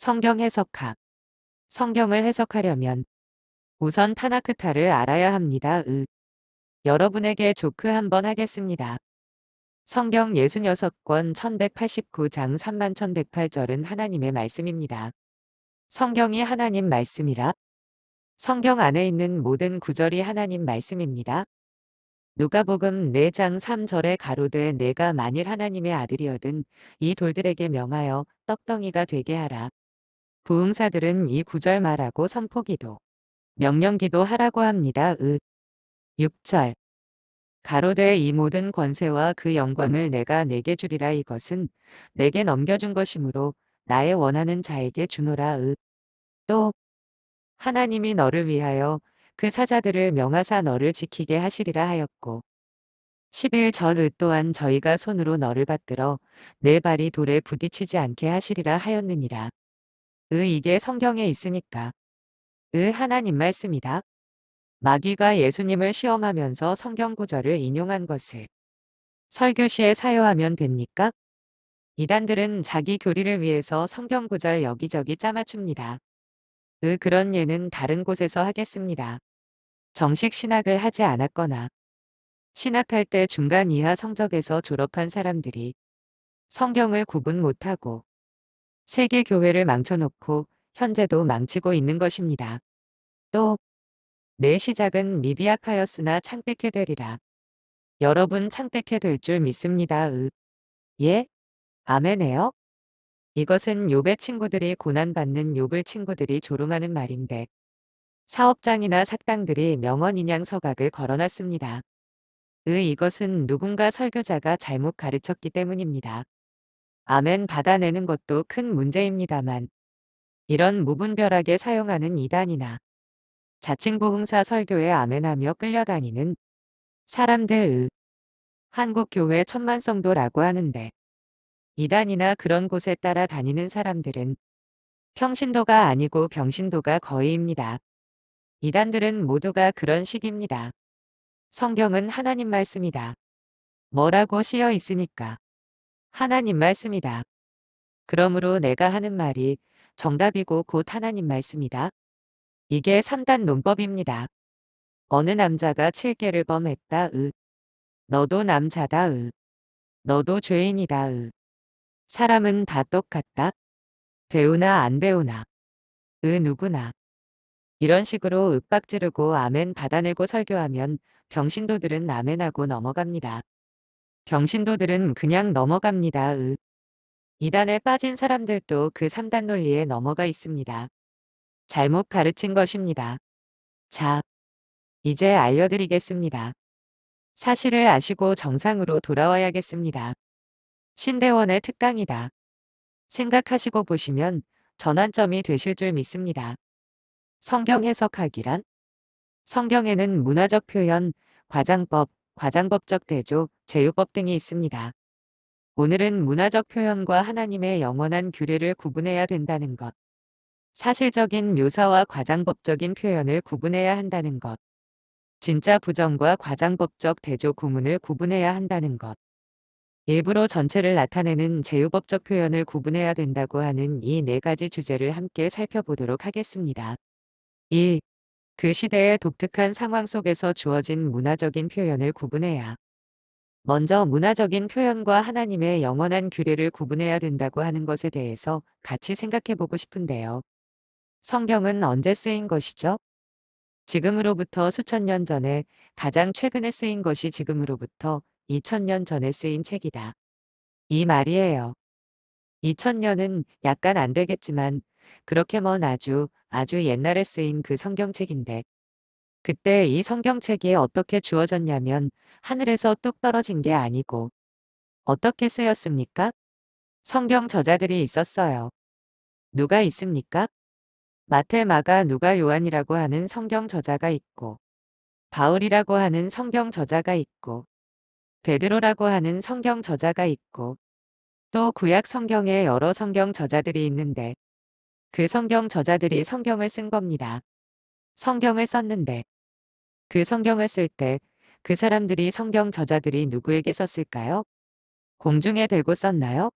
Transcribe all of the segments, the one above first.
성경 해석학. 성경을 해석하려면 우선 타나크타를 알아야 합니다. 여러분에게 조크 한번 하겠습니다. 성경 66권 1189장 31,108절은 하나님의 말씀입니다. 성경이 하나님 말씀이라 성경 안에 있는 모든 구절이 하나님 말씀입니다. 누가복음 4장 3절에 가로되 내가 만일 하나님의 아들이어든 이 돌들에게 명하여 떡덩이가 되게 하라. 부흥사들은 이 구절 말하고 선포기도, 명령기도 하라고 합니다. 6절. 가로되 이 모든 권세와 그 영광을 내가 내게 주리라 이것은 내게 넘겨준 것이므로 나의 원하는 자에게 주노라. 또 하나님이 너를 위하여 그 사자들을 명하사 너를 지키게 하시리라 하였고 11절 또한 저희가 손으로 너를 받들어 내 발이 돌에 부딪히지 않게 하시리라 하였느니라. 이게 성경에 있으니까. 하나님 말씀이다. 마귀가 예수님을 시험하면서 성경 구절을 인용한 것을 설교시에 사용하면 됩니까? 이단들은 자기 교리를 위해서 성경 구절 여기저기 짜맞춥니다. 그런 예는 다른 곳에서 하겠습니다. 정식 신학을 하지 않았거나 신학할 때 중간 이하 성적에서 졸업한 사람들이 성경을 구분 못하고 세계 교회를 망쳐놓고 현재도 망치고 있는 것입니다. 또 내 시작은 미비약하였으나 창백해 되리라. 여러분 창백해 될 줄 믿습니다. 예? 아멘해요? 이것은 욥의 친구들이 고난받는 욥을 친구들이 조롱하는 말인데 사업장이나 사당들이 명언인양 서각을 걸어놨습니다. 이것은 누군가 설교자가 잘못 가르쳤기 때문입니다. 아멘 받아내는 것도 큰 문제입니다만 이런 무분별하게 사용하는 이단이나 자칭 부흥사 설교에 아멘하며 끌려다니는 사람들 한국교회 천만성도라고 하는데 이단이나 그런 곳에 따라 다니는 사람들은 평신도가 아니고 병신도가 거의입니다. 이단들은 모두가 그런 식입니다. 성경은 하나님 말씀이다. 뭐라고 씌어 있으니까 하나님 말씀이다. 그러므로 내가 하는 말이 정답이고 곧 하나님 말씀이다. 이게 3단 논법입니다. 어느 남자가 7개를 범했다. 너도 남자다. 너도 죄인이다. 사람은 다 똑같다. 배우나 안 배우나. 누구나. 이런 식으로 윽박 지르고 아멘 받아내고 설교하면 병신도들은 아멘하고 넘어갑니다. 병신도들은 그냥 넘어갑니다. 이단에 빠진 사람들도 그 3단 논리에 넘어가 있습니다. 잘못 가르친 것입니다. 자, 이제 알려드리겠습니다. 사실을 아시고 정상으로 돌아와야겠습니다. 신대원의 특강이다. 생각하시고 보시면 전환점이 되실 줄 믿습니다. 성경 해석학이란? 성경에는 문화적 표현, 과장법, 과장법적 대조, 제휴법 등이 있습니다. 오늘은 문화적 표현과 하나님의 영원한 규례를 구분해야 된다는 것. 사실적인 묘사와 과장법적인 표현을 구분해야 한다는 것. 진짜 부정과 과장법적 대조 구문을 구분해야 한다는 것. 일부러 전체를 나타내는 제휴법적 표현을 구분해야 된다고 하는 이 네 가지 주제를 함께 살펴보도록 하겠습니다. 1. 그 시대의 독특한 상황 속에서 주어진 문화적인 표현을 구분해야. 먼저 문화적인 표현과 하나님의 영원한 규례를 구분해야 된다고 하는 것에 대해서 같이 생각해 보고 싶은데요. 성경은 언제 쓰인 것이죠? 지금으로부터 수천 년 전에 가장 최근에 쓰인 것이 지금으로부터 2000년 전에 쓰인 책이다. 이 말이에요. 2000년은 약간 안 되겠지만 그렇게 먼 아주 옛날에 쓰인 그 성경책인데 그때 이 성경책이 어떻게 주어졌냐면 하늘에서 뚝 떨어진 게 아니고 어떻게 쓰였습니까? 성경 저자들이 있었어요. 누가 있습니까? 마태, 마가, 누가, 요한이라고 하는 성경 저자가 있고 바울이라고 하는 성경 저자가 있고 베드로라고 하는 성경 저자가 있고 또 구약 성경에 여러 성경 저자들이 있는데 그 성경 저자들이 성경을 쓴 겁니다. 성경을 썼는데 그 성경을 쓸 때 그 사람들이 성경 저자들이 누구에게 썼을까요? 공중에 대고 썼나요?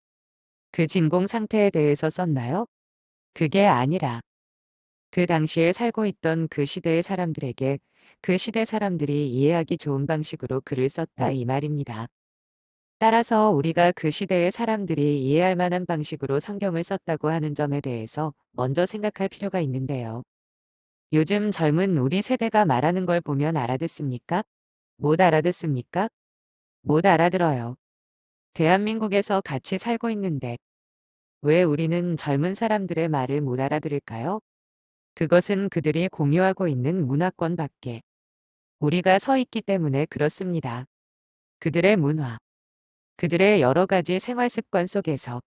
그 진공 상태에 대해서 썼나요? 그게 아니라 그 당시에 살고 있던 그 시대의 사람들에게 그 시대 사람들이 이해하기 좋은 방식으로 글을 썼다 이 말입니다. 따라서 우리가 그 시대의 사람들이 이해할 만한 방식으로 성경을 썼다고 하는 점에 대해서 먼저 생각할 필요가 있는데요. 요즘 젊은 우리 세대가 말하는 걸 보면 알아듣습니까? 못 알아듣습니까? 못 알아들어요. 대한민국에서 같이 살고 있는데 왜 우리는 젊은 사람들의 말을 못 알아들을까요? 그것은 그들이 공유하고 있는 문화권 밖에 우리가 서 있기 때문에 그렇습니다. 그들의 문화, 그들의 여러 가지 생활 습관 속에서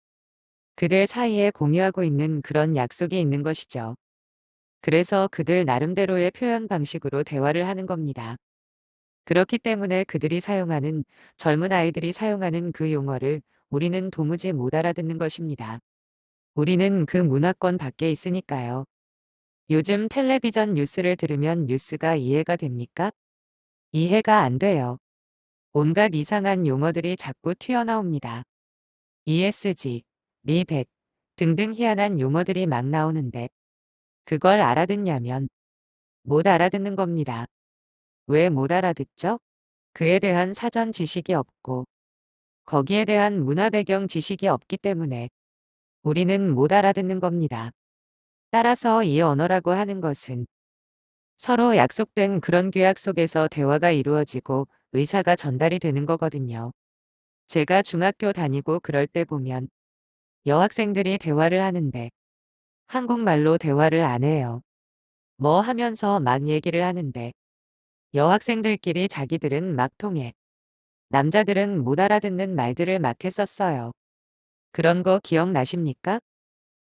그들 사이에 공유하고 있는 그런 약속이 있는 것이죠. 그래서 그들 나름대로의 표현 방식으로 대화를 하는 겁니다. 그렇기 때문에 그들이 사용하는 젊은 아이들이 사용하는 그 용어를 우리는 도무지 못 알아듣는 것입니다. 우리는 그 문화권 밖에 있으니까요. 요즘 텔레비전 뉴스를 들으면 뉴스가 이해가 됩니까? 이해가 안 돼요. 온갖 이상한 용어들이 자꾸 튀어나옵니다. ESG, 미백 등등 희한한 용어들이 막 나오는데 그걸 알아듣냐면 못 알아듣는 겁니다. 왜 못 알아듣죠? 그에 대한 사전 지식이 없고 거기에 대한 문화 배경 지식이 없기 때문에 우리는 못 알아듣는 겁니다. 따라서 이 언어라고 하는 것은 서로 약속된 그런 규약 속에서 대화가 이루어지고 의사가 전달이 되는 거거든요. 제가 중학교 다니고 그럴 때 보면 여학생들이 대화를 하는데 한국말로 대화를 안 해요. 뭐 하면서 막 얘기를 하는데 여학생들끼리 자기들은 막 통해. 남자들은 못 알아듣는 말들을 막 했었어요. 그런 거 기억나십니까?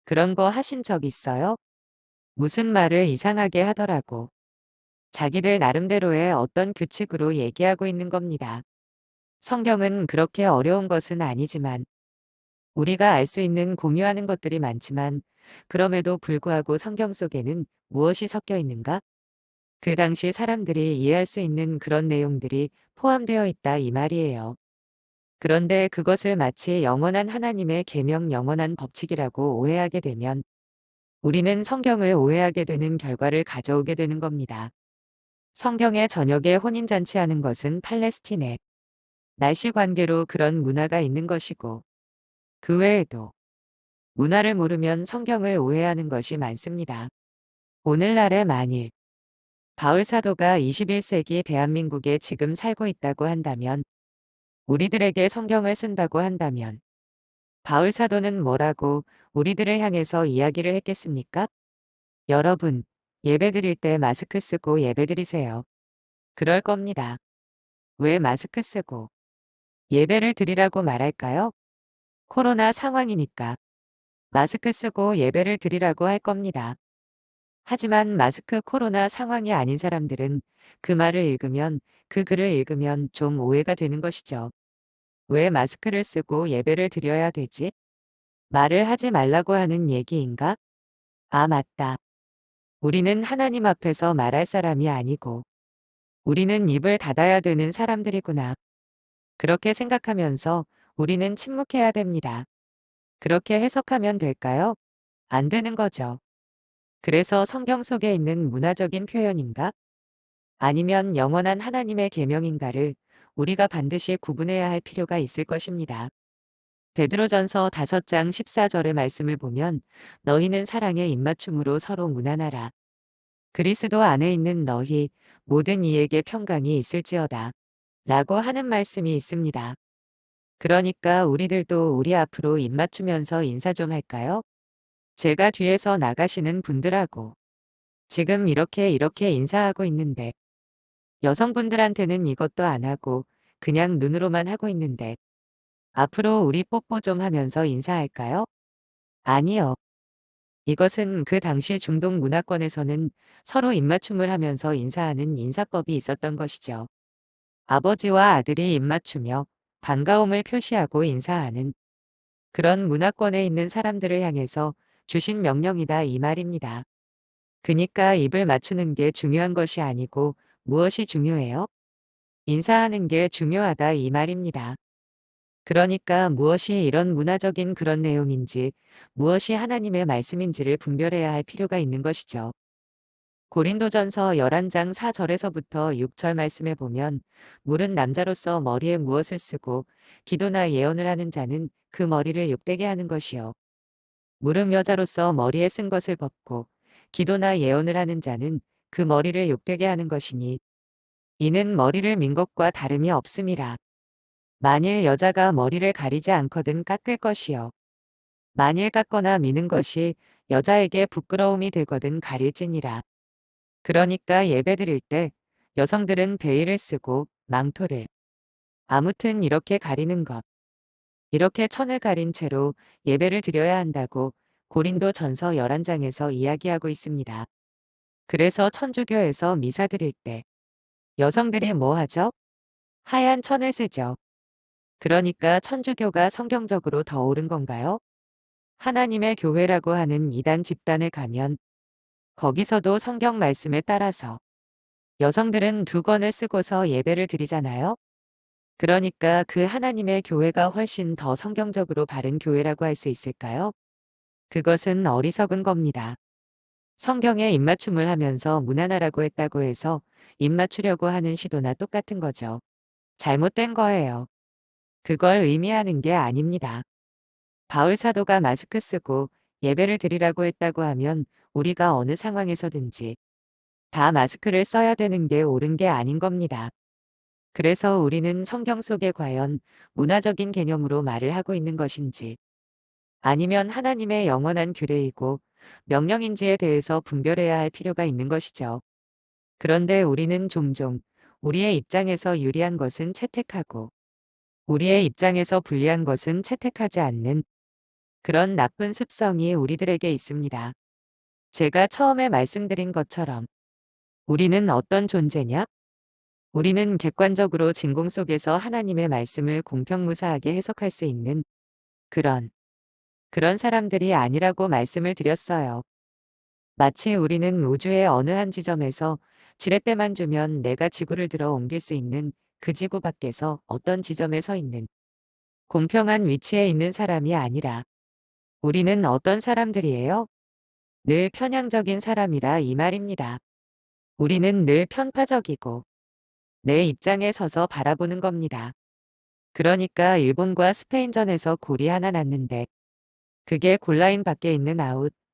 그런 거 하신 적 있어요? 무슨 말을 이상하게 하더라고. 자기들 나름대로의 어떤 규칙으로 얘기하고 있는 겁니다. 성경은 그렇게 어려운 것은 아니지만 우리가 알 수 있는 공유하는 것들이 많지만 그럼에도 불구하고 성경 속에는 무엇이 섞여 있는가? 그 당시 사람들이 이해할 수 있는 그런 내용들이 포함되어 있다 이 말이에요. 그런데 그것을 마치 영원한 하나님의 계명 영원한 법칙이라고 오해하게 되면 우리는 성경을 오해하게 되는 결과를 가져오게 되는 겁니다. 성경의 저녁에 혼인잔치하는 것은 팔레스틴에 날씨 관계로 그런 문화가 있는 것이고 그 외에도 문화를 모르면 성경을 오해하는 것이 많습니다. 오늘날의 만일 바울 사도가 21세기 대한민국에 지금 살고 있다고 한다면 우리들에게 성경을 쓴다고 한다면 바울 사도는 뭐라고 우리들을 향해서 이야기를 했겠습니까? 여러분, 예배드릴 때 마스크 쓰고 예배드리세요. 그럴 겁니다. 왜 마스크 쓰고 예배를 드리라고 말할까요? 코로나 상황이니까 마스크 쓰고 예배를 드리라고 할 겁니다. 하지만 마스크 코로나 상황이 아닌 사람들은 그 말을 읽으면 그 글을 읽으면 좀 오해가 되는 것이죠. 왜 마스크를 쓰고 예배를 드려야 되지? 말을 하지 말라고 하는 얘기인가? 아, 맞다. 우리는 하나님 앞에서 말할 사람이 아니고 우리는 입을 닫아야 되는 사람들이구나. 그렇게 생각하면서 우리는 침묵해야 됩니다. 그렇게 해석하면 될까요? 안 되는 거죠. 그래서 성경 속에 있는 문화적인 표현인가? 아니면 영원한 하나님의 계명인가를 우리가 반드시 구분해야 할 필요가 있을 것입니다. 베드로전서 5장 14절의 말씀을 보면 너희는 사랑의 입맞춤으로 서로 문안하라. 그리스도 안에 있는 너희 모든 이에게 평강이 있을지어다. 라고 하는 말씀이 있습니다. 그러니까 우리들도 우리 앞으로 입맞추면서 인사 좀 할까요? 제가 뒤에서 나가시는 분들하고 지금 이렇게 인사하고 있는데 여성분들한테는 이것도 안 하고 그냥 눈으로만 하고 있는데 앞으로 우리 뽀뽀 좀 하면서 인사할까요? 아니요. 이것은 그 당시 중동 문화권에서는 서로 입맞춤을 하면서 인사하는 인사법이 있었던 것이죠. 아버지와 아들이 입맞추며 반가움을 표시하고 인사하는 그런 문화권에 있는 사람들을 향해서 주신 명령이다 이 말입니다. 그니까 입을 맞추는 게 중요한 것이 아니고 무엇이 중요해요? 인사하는 게 중요하다 이 말입니다. 그러니까 무엇이 이런 문화적인 그런 내용인지, 무엇이 하나님의 말씀인지를 분별해야 할 필요가 있는 것이죠. 고린도전서 11장 4절에서부터 6절 말씀에 보면 물은 남자로서 머리에 무엇을 쓰고 기도나 예언을 하는 자는 그 머리를 욕되게 하는 것이요. 물은 여자로서 머리에 쓴 것을 벗고 기도나 예언을 하는 자는 그 머리를 욕되게 하는 것이니 이는 머리를 민 것과 다름이 없음이라. 만일 여자가 머리를 가리지 않거든 깎을 것이요. 만일 깎거나 미는 것이 여자에게 부끄러움이 되거든 가릴지니라. 그러니까 예배드릴 때 여성들은 베일을 쓰고 망토를 아무튼 이렇게 가리는 것. 이렇게 천을 가린 채로 예배를 드려야 한다고 고린도 전서 11장에서 이야기하고 있습니다. 그래서 천주교에서 미사 드릴 때 여성들이 뭐 하죠? 하얀 천을 쓰죠. 그러니까 천주교가 성경적으로 더 옳은 건가요? 하나님의 교회라고 하는 이단 집단에 가면 거기서도 성경 말씀에 따라서 여성들은 두건을 쓰고서 예배를 드리잖아요. 그러니까 그 하나님의 교회가 훨씬 더 성경적으로 바른 교회라고 할 수 있을까요? 그것은 어리석은 겁니다. 성경에 입맞춤을 하면서 무난하라고 했다고 해서 입맞추려고 하는 시도나 똑같은 거죠. 잘못된 거예요. 그걸 의미하는 게 아닙니다. 바울 사도가 마스크 쓰고 예배를 드리라고 했다고 하면 우리가 어느 상황에서든지 다 마스크를 써야 되는 게 옳은 게 아닌 겁니다. 그래서 우리는 성경 속에 과연 문화적인 개념으로 말을 하고 있는 것인지 아니면 하나님의 영원한 규례이고 명령인지에 대해서 분별해야 할 필요가 있는 것이죠. 그런데 우리는 종종 우리의 입장에서 유리한 것은 채택하고 우리의 입장에서 불리한 것은 채택하지 않는 그런 나쁜 습성이 우리들에게 있습니다. 제가 처음에 말씀드린 것처럼 우리는 어떤 존재냐? 우리는 객관적으로 진공 속에서 하나님의 말씀을 공평무사하게 해석할 수 있는 그런 사람들이 아니라고 말씀을 드렸어요. 마치 우리는 우주의 어느 한 지점에서 지렛대만 주면 내가 지구를 들어 옮길 수 있는 그 지구 밖에서 어떤 지점에 서 있는 공평한 위치에 있는 사람이 아니라 우리는 어떤 사람들이에요? 늘 편향적인 사람이라 이 말입니다. 우리는 늘 편파적이고 내 입장에 서서 바라보는 겁니다. 그러니까 일본과 스페인전에서 골이 하나 났는데 그게 골라인 밖에 있는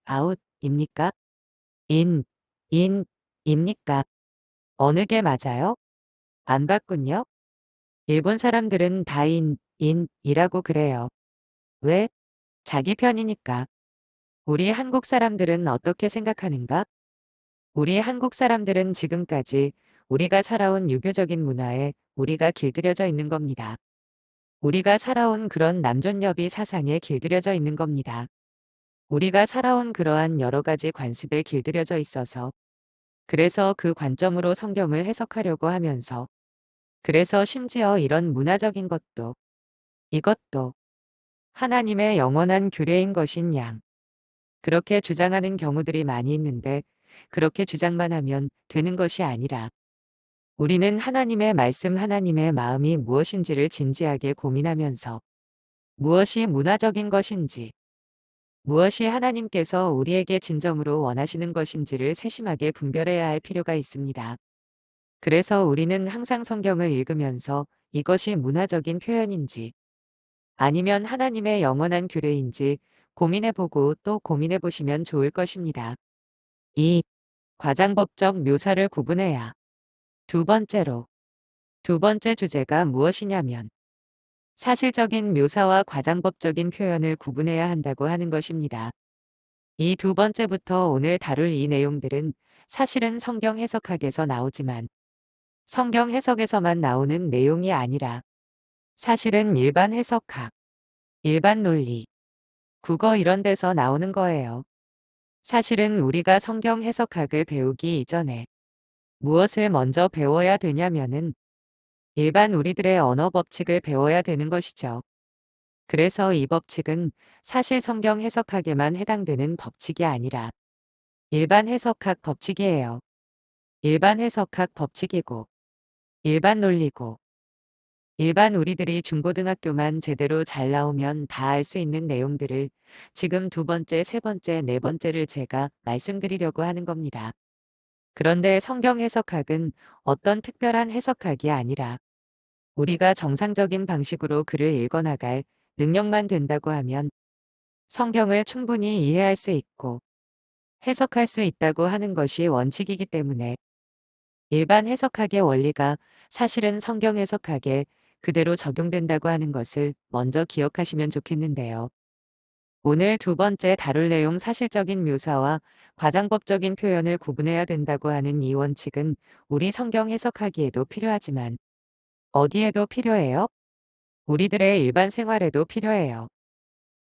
아웃입니까? 인, 입니까? 어느 게 맞아요? 안 봤군요. 일본 사람들은 다 이라고 그래요. 왜? 자기 편이니까. 우리 한국 사람들은 어떻게 생각하는가? 우리 한국 사람들은 지금까지 우리가 살아온 유교적인 문화에 우리가 길들여져 있는 겁니다. 우리가 살아온 그런 남존여비 사상에 길들여져 있는 겁니다. 우리가 살아온 그러한 여러 가지 관습에 길들여져 있어서 그래서 그 관점으로 성경을 해석하려고 하면서 그래서 심지어 이런 문화적인 것도 이것도 하나님의 영원한 규례인 것인 양 그렇게 주장하는 경우들이 많이 있는데 그렇게 주장만 하면 되는 것이 아니라 우리는 하나님의 말씀 하나님의 마음이 무엇인지를 진지하게 고민하면서 무엇이 문화적인 것인지 무엇이 하나님께서 우리에게 진정으로 원하시는 것인지를 세심하게 분별해야 할 필요가 있습니다. 그래서 우리는 항상 성경을 읽으면서 이것이 문화적인 표현인지 아니면 하나님의 영원한 규례인지 고민해보고 또 고민해보시면 좋을 것입니다. 2. 과장법적 묘사를 구분해야. 두 번째 주제가 무엇이냐면 사실적인 묘사와 과장법적인 표현을 구분해야 한다고 하는 것입니다. 이 두 번째부터 오늘 다룰 이 내용들은 사실은 성경 해석학에서 나오지만 성경 해석에서만 나오는 내용이 아니라 사실은 일반 해석학, 일반 논리, 국어 이런 데서 나오는 거예요. 사실은 우리가 성경 해석학을 배우기 이전에 무엇을 먼저 배워야 되냐면은 일반 우리들의 언어 법칙을 배워야 되는 것이죠. 그래서 이 법칙은 사실 성경 해석학에만 해당되는 법칙이 아니라 일반 해석학 법칙이에요. 일반 해석학 법칙이고 일반 논리고 일반 우리들이 중고등학교만 제대로 잘 나오면 다 알 수 있는 내용들을 지금 두 번째, 세 번째, 네 번째를 제가 말씀드리려고 하는 겁니다. 그런데 성경 해석학은 어떤 특별한 해석학이 아니라 우리가 정상적인 방식으로 글을 읽어나갈 능력만 된다고 하면 성경을 충분히 이해할 수 있고 해석할 수 있다고 하는 것이 원칙이기 때문에 일반 해석학의 원리가 사실은 성경 해석학에 그대로 적용된다고 하는 것을 먼저 기억하시면 좋겠는데요. 오늘 두 번째 다룰 내용 사실적인 묘사와 과장법적인 표현을 구분해야 된다고 하는 이 원칙은 우리 성경 해석하기에도 필요하지만 어디에도 필요해요? 우리들의 일반 생활에도 필요해요.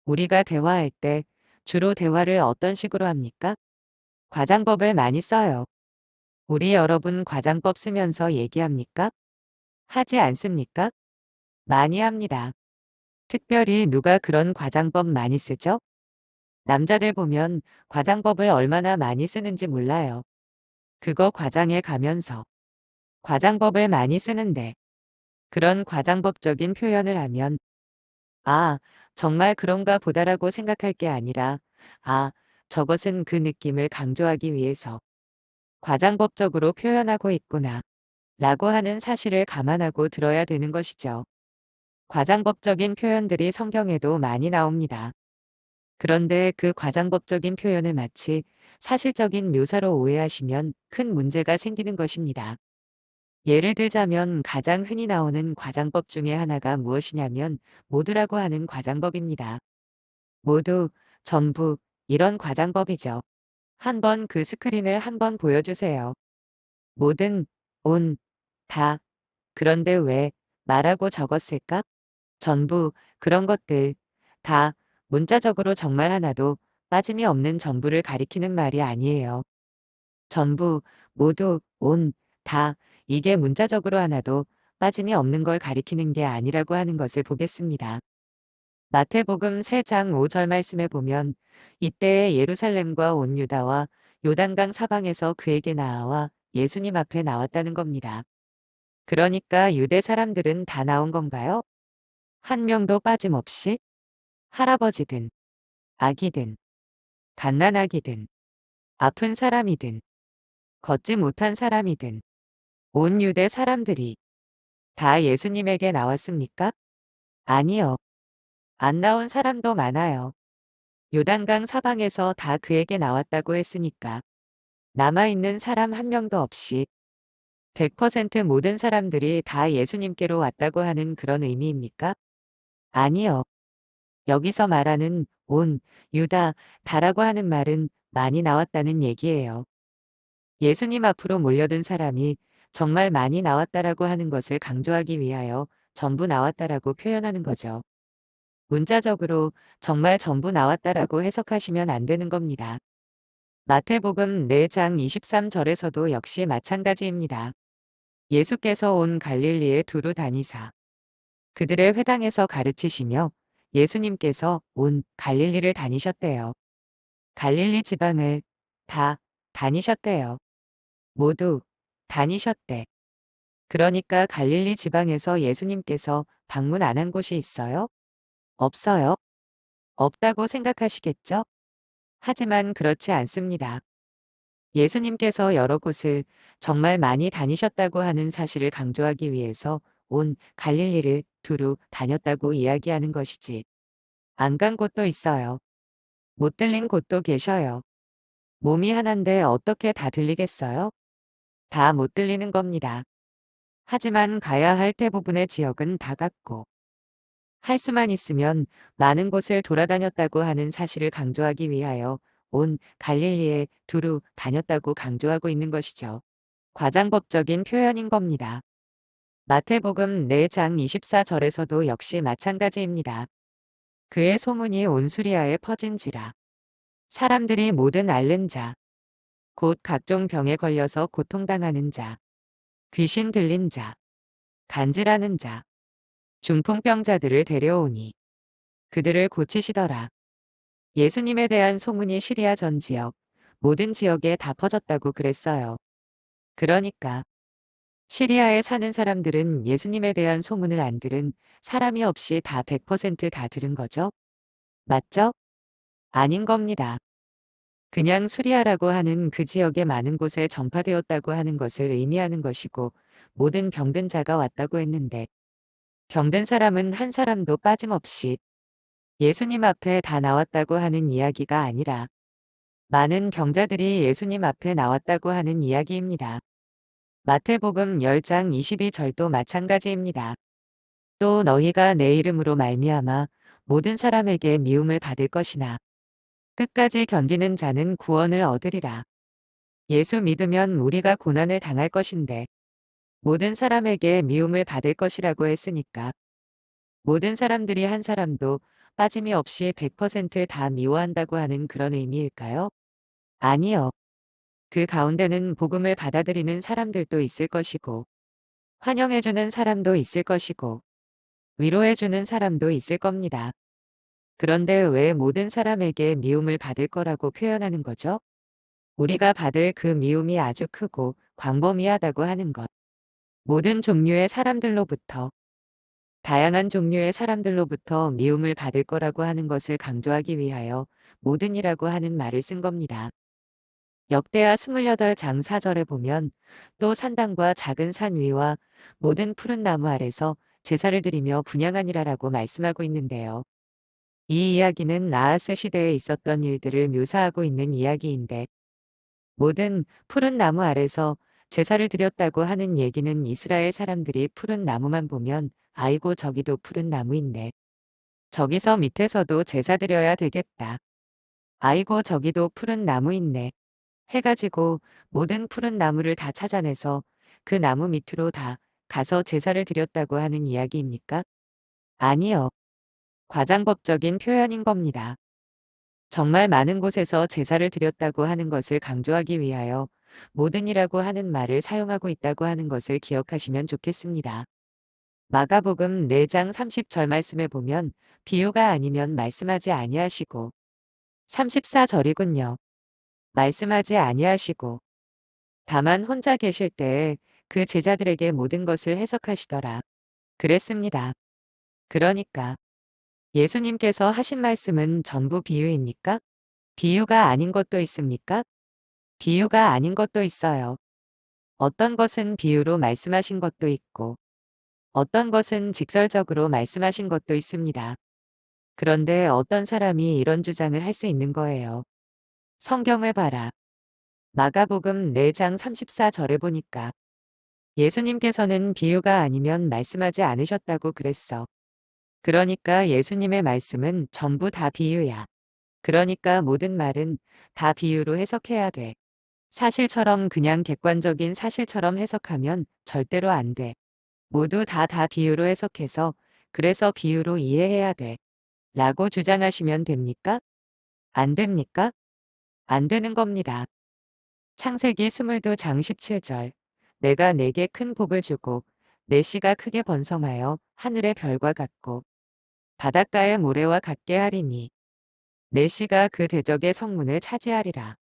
우리가 대화할 때 주로 대화를 어떤 식으로 합니까? 과장법을 많이 써요. 우리 여러분 과장법 쓰면서 얘기합니까? 하지 않습니까? 많이 합니다. 특별히 누가 그런 과장법 많이 쓰죠? 남자들 보면 과장법을 얼마나 많이 쓰는지 몰라요. 그거 과장해 가면서 과장법을 많이 쓰는데 그런 과장법적인 표현을 하면 아, 정말 그런가 보다라고 생각할 게 아니라 아, 저것은 그 느낌을 강조하기 위해서 과장법적으로 표현하고 있구나 라고 하는 사실을 감안하고 들어야 되는 것이죠. 과장법적인 표현들이 성경에도 많이 나옵니다. 그런데 그 과장법적인 표현을 마치 사실적인 묘사로 오해하시면 큰 문제가 생기는 것입니다. 예를 들자면 가장 흔히 나오는 과장법 중에 하나가 무엇이냐면 모두라고 하는 과장법입니다. 모두, 전부, 이런 과장법이죠. 한번 그 스크린을 한번 보여주세요. 모든, 온, 다. 그런데 왜 말하고 적었을까? 전부, 그런 것들, 다, 문자적으로 정말 하나도 빠짐이 없는 전부를 가리키는 말이 아니에요. 전부, 모두, 온, 다, 이게 문자적으로 하나도 빠짐이 없는 걸 가리키는 게 아니라고 하는 것을 보겠습니다. 마태복음 3장 5절 말씀에 보면 이때에 예루살렘과 온 유다와 요단강 사방에서 그에게 나아와 예수님 앞에 나왔다는 겁니다. 그러니까 유대 사람들은 다 나온 건가요? 한 명도 빠짐없이? 할아버지든, 아기든, 갓난아기든, 아픈 사람이든, 걷지 못한 사람이든, 온 유대 사람들이 다 예수님에게 나왔습니까? 아니요. 안 나온 사람도 많아요. 요단강 사방에서 다 그에게 나왔다고 했으니까 남아있는 사람 한 명도 없이 100% 모든 사람들이 다 예수님께로 왔다고 하는 그런 의미입니까? 아니요. 여기서 말하는 온, 유다, 다라고 하는 말은 많이 나왔다는 얘기예요. 예수님 앞으로 몰려든 사람이 정말 많이 나왔다라고 하는 것을 강조하기 위하여 전부 나왔다라고 표현하는 거죠. 문자적으로 정말 전부 나왔다라고 해석하시면 안 되는 겁니다. 마태복음 4장 23절에서도 역시 마찬가지입니다. 예수께서 온 갈릴리에 두루 다니사 그들의 회당에서 가르치시며 예수님께서 온 갈릴리를 다니셨대요. 갈릴리 지방을 다 다니셨대요. 모두 다니셨대. 그러니까 갈릴리 지방에서 예수님께서 방문 안 한 곳이 있어요? 없어요? 없다고 생각하시겠죠? 하지만 그렇지 않습니다. 예수님께서 여러 곳을 정말 많이 다니셨다고 하는 사실을 강조하기 위해서 온 갈릴리를 두루 다녔다고 이야기하는 것이지. 안 간 곳도 있어요. 못 들린 곳도 계셔요. 몸이 하나인데 어떻게 다 들리겠어요? 다 못 들리는 겁니다. 하지만 가야 할 대부분의 지역은 다 갔고 할 수만 있으면 많은 곳을 돌아다녔다고 하는 사실을 강조하기 위하여 온 갈릴리에 두루 다녔다고 강조하고 있는 것이죠. 과장법적인 표현인 겁니다. 마태복음 4장 24절에서도 역시 마찬가지입니다. 그의 소문이 온 수리아에 퍼진지라. 사람들이 모든 앓는 자, 곧 각종 병에 걸려서 고통당하는 자, 귀신 들린 자, 간질하는 자, 중풍병자들을 데려오니 그들을 고치시더라. 예수님에 대한 소문이 시리아 전 지역, 모든 지역에 다 퍼졌다고 그랬어요. 그러니까 시리아에 사는 사람들은 예수님에 대한 소문을 안 들은 사람이 없이 다 100%다 들은 거죠? 맞죠? 아닌 겁니다. 그냥 수리아라고 하는 그 지역의 많은 곳에 전파되었다고 하는 것을 의미하는 것이고 모든 병든 자가 왔다고 했는데 병든 사람은 한 사람도 빠짐없이 예수님 앞에 다 나왔다고 하는 이야기가 아니라 많은 병자들이 예수님 앞에 나왔다고 하는 이야기입니다. 마태복음 10장 22절도 마찬가지입니다. 또 너희가 내 이름으로 말미암아 모든 사람에게 미움을 받을 것이나 끝까지 견디는 자는 구원을 얻으리라. 예수 믿으면 우리가 고난을 당할 것인데 모든 사람에게 미움을 받을 것이라고 했으니까 모든 사람들이 한 사람도 빠짐이 없이 100%다 미워한다고 하는 그런 의미일까요? 아니요. 그 가운데는 복음을 받아들이는 사람들도 있을 것이고 환영해주는 사람도 있을 것이고 위로해주는 사람도 있을 겁니다. 그런데 왜 모든 사람에게 미움을 받을 거라고 표현하는 거죠? 우리가 받을 그 미움이 아주 크고 광범위하다고 하는 것. 모든 종류의 사람들로부터, 다양한 종류의 사람들로부터 미움을 받을 거라고 하는 것을 강조하기 위하여 모든이라고 하는 말을 쓴 겁니다. 역대하 28장 4절에 보면 또 산당과 작은 산 위와 모든 푸른 나무 아래서 제사를 드리며 분향하니라라고 말씀하고 있는데요. 이 이야기는 나하스 시대에 있었던 일들을 묘사하고 있는 이야기인데 모든 푸른 나무 아래서 제사를 드렸다고 하는 얘기는 이스라엘 사람들이 푸른 나무만 보면 아이고 저기도 푸른 나무인데 저기서 밑에서도 제사 드려야 되겠다. 아이고 저기도 푸른 나무 있네. 해가지고 모든 푸른 나무를 다 찾아내서 그 나무 밑으로 다 가서 제사를 드렸다고 하는 이야기입니까? 아니요. 과장법적인 표현인 겁니다. 정말 많은 곳에서 제사를 드렸다고 하는 것을 강조하기 위하여 모든이라고 하는 말을 사용하고 있다고 하는 것을 기억하시면 좋겠습니다. 마가복음 4장 30절 말씀에 보면 비유가 아니면 말씀하지 아니하시고 34절이군요. 말씀하지 아니하시고 다만 혼자 계실 때에 그 제자들에게 모든 것을 해석하시더라. 그랬습니다. 그러니까 예수님께서 하신 말씀은 전부 비유입니까? 비유가 아닌 것도 있습니까? 비유가 아닌 것도 있어요. 어떤 것은 비유로 말씀하신 것도 있고 어떤 것은 직설적으로 말씀하신 것도 있습니다. 그런데 어떤 사람이 이런 주장을 할 수 있는 거예요. 성경을 봐라. 마가복음 4장 34절에 보니까 예수님께서는 비유가 아니면 말씀하지 않으셨다고 그랬어. 그러니까 예수님의 말씀은 전부 다 비유야. 그러니까 모든 말은 다 비유로 해석해야 돼. 사실처럼 그냥 객관적인 사실처럼 해석하면 절대로 안 돼. 모두 다 비유로 해석해서 그래서 비유로 이해해야 돼. 라고 주장하시면 됩니까? 안 됩니까? 안 되는 겁니다. 창세기 22장 17절. 내가 내게 큰 복을 주고 내 씨가 크게 번성하여 하늘의 별과 같고 바닷가의 모래와 같게 하리니 내 씨가 그 대적의 성문을 차지하리라.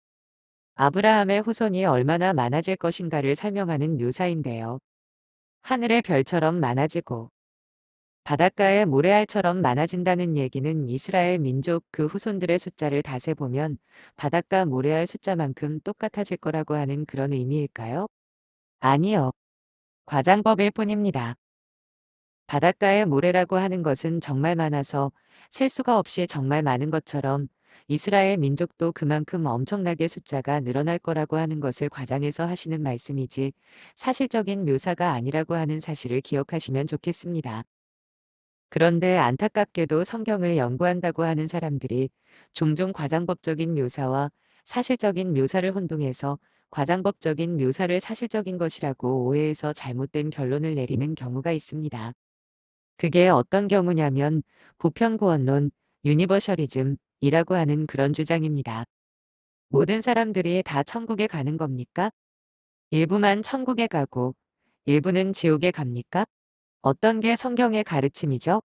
아브라함의 후손이 얼마나 많아질 것인가를 설명하는 묘사인데요. 하늘의 별처럼 많아지고 바닷가의 모래알처럼 많아진다는 얘기는 이스라엘 민족 그 후손들의 숫자를 다 세보면 바닷가 모래알 숫자만큼 똑같아질 거라고 하는 그런 의미일까요? 아니요. 과장법일 뿐입니다. 바닷가의 모래라고 하는 것은 정말 많아서 셀 수가 없이 정말 많은 것처럼 이스라엘 민족도 그만큼 엄청나게 숫자가 늘어날 거라고 하는 것을 과장해서 하시는 말씀이지 사실적인 묘사가 아니라고 하는 사실을 기억하시면 좋겠습니다. 그런데 안타깝게도 성경을 연구한다고 하는 사람들이 종종 과장법적인 묘사와 사실적인 묘사를 혼동해서 과장법적인 묘사를 사실적인 것이라고 오해해서 잘못된 결론을 내리는 경우가 있습니다. 그게 어떤 경우냐면 보편구원론, 유니버셜리즘이라고 하는 그런 주장입니다. 모든 사람들이 다 천국에 가는 겁니까? 일부만 천국에 가고 일부는 지옥에 갑니까? 어떤 게 성경의 가르침이죠?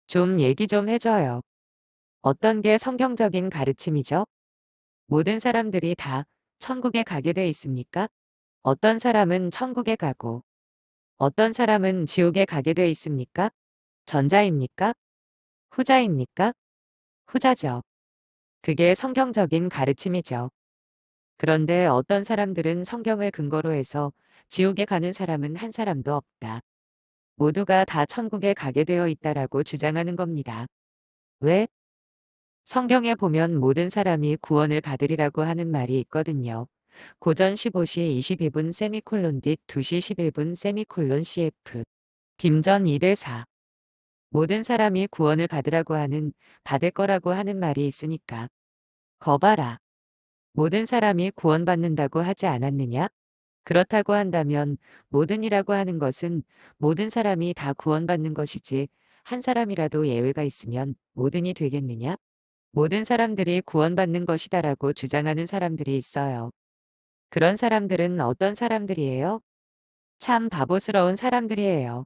좀 얘기 좀 해줘요. 어떤 게 성경적인 가르침이죠? 모든 사람들이 다 천국에 가게 돼 있습니까? 어떤 사람은 천국에 가고 어떤 사람은 지옥에 가게 돼 있습니까? 전자입니까? 후자입니까? 후자죠. 그게 성경적인 가르침이죠. 그런데 어떤 사람들은 성경을 근거로 해서 지옥에 가는 사람은 한 사람도 없다. 모두가 다 천국에 가게 되어 있다라고 주장하는 겁니다. 왜? 성경에 보면 모든 사람이 구원을 받으리라고 하는 말이 있거든요. 고전 15시 22분 세미콜론 뒷 2시 11분 세미콜론 CF. 김전 2대 4. 모든 사람이 구원을 받으라고 하는, 받을 거라고 하는 말이 있으니까. 거봐라. 모든 사람이 구원받는다고 하지 않았느냐? 그렇다고 한다면 모든이라고 하는 것은 모든 사람이 다 구원받는 것이지 한 사람이라도 예외가 있으면 모든이 되겠느냐? 모든 사람들이 구원받는 것이다라고 주장하는 사람들이 있어요. 그런 사람들은 어떤 사람들이에요? 참 바보스러운 사람들이에요.